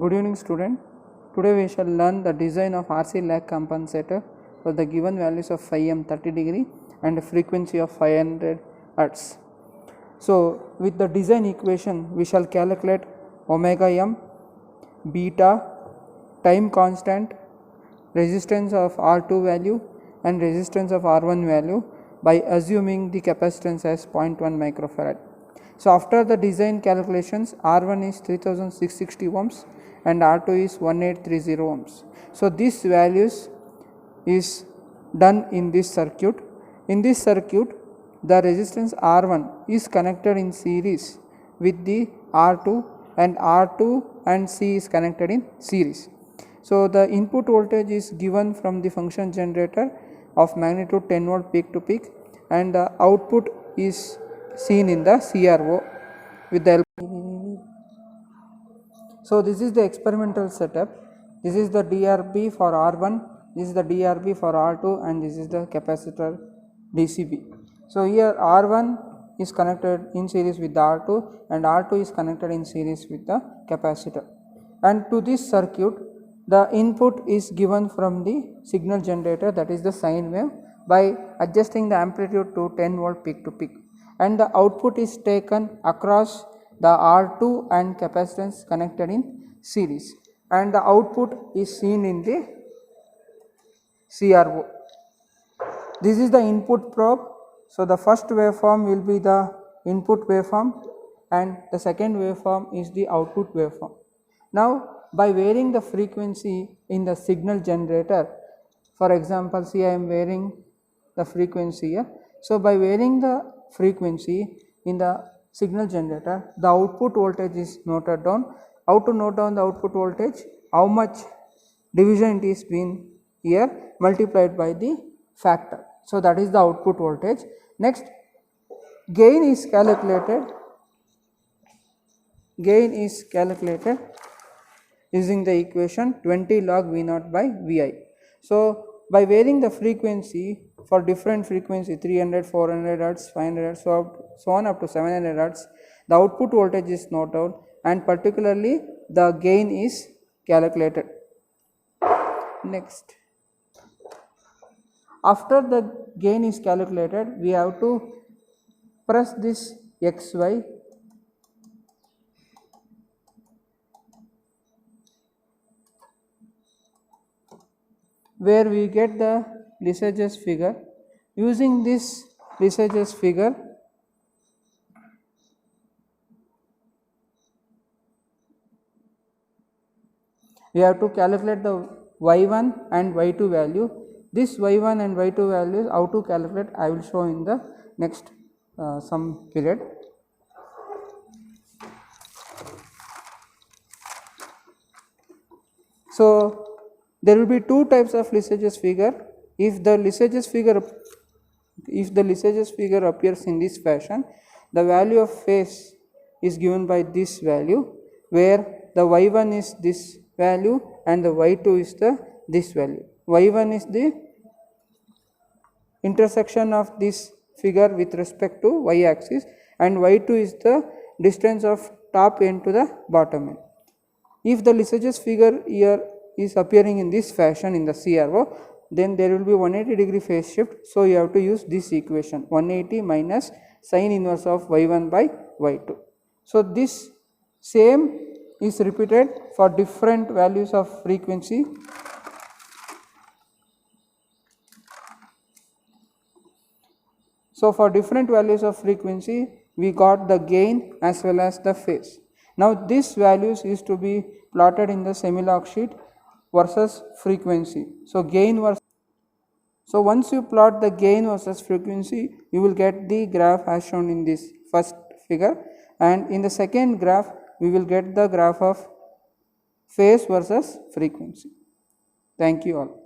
Good evening student. Today we shall learn the design of RC lag compensator for the given values of phi m 30 degree and a frequency of 500 Hz. So with the design equation we shall calculate omega m, beta, time constant, resistance of R2 value and resistance of R1 value by assuming the capacitance as 0.1 microfarad. So after the design calculations, R1 is 3660 ohms and R2 is 1830 ohms. So these values is done in this circuit. In this circuit, the resistance R1 is connected in series with the R2 and R2 and C is connected in series. So the input voltage is given from the function generator of magnitude 10 volt peak to peak and the output is seen in the CRO with the So this is the experimental setup. This is the DRB for R1, this is the DRB for R2 and this is the capacitor DCB. So here R1 is connected in series with the R2 and R2 is connected in series with the capacitor. And to this circuit the input is given from the signal generator, that is the sine wave, by adjusting the amplitude to 10 volt peak to peak, and the output is taken across the R2 and capacitance connected in series and the output is seen in the CRO. This is the input probe. So the first waveform will be the input waveform and the second waveform is the output waveform. Now by varying the frequency in the signal generator, for example, see I am varying the frequency here. So by varying the frequency in the signal generator, the output voltage is noted down. How to note down the output voltage? How much division it is been here multiplied by the factor. So that is the output voltage. Next, gain is calculated. Gain is calculated using the equation 20 log V naught by Vi. So by varying the frequency for different frequency 300, 400 Hz, 500 Hz, so on up to 700 Hz, the output voltage is noted out and particularly the gain is calculated. Next, after the gain is calculated, we have to press this XY where we get the Lissajous figure. Using this Lissajous figure, we have to calculate the Y1 and Y2 value. This Y1 and Y2 values how to calculate I will show in the next some period. So there will be two types of Lissajous figure. If the Lissajous figure appears in this fashion, the value of phase is given by this value, where the Y1 is this value and the Y2 is this value. Y1 is the intersection of this figure with respect to Y axis and Y2 is the distance of top end to the bottom end. If the Lissajous figure here is appearing in this fashion in the CRO, then there will be 180 degree phase shift. So you have to use this equation 180 minus sine inverse of Y1 by Y2. So this same is repeated for different values of frequency. So for different values of frequency we got the gain as well as the phase. Now these values is to be plotted in the semi-log sheet versus frequency. So gain versus, so once you plot the gain versus frequency, you will get the graph as shown in this first figure, and in the second graph we will get the graph of phase versus frequency. Thank you all.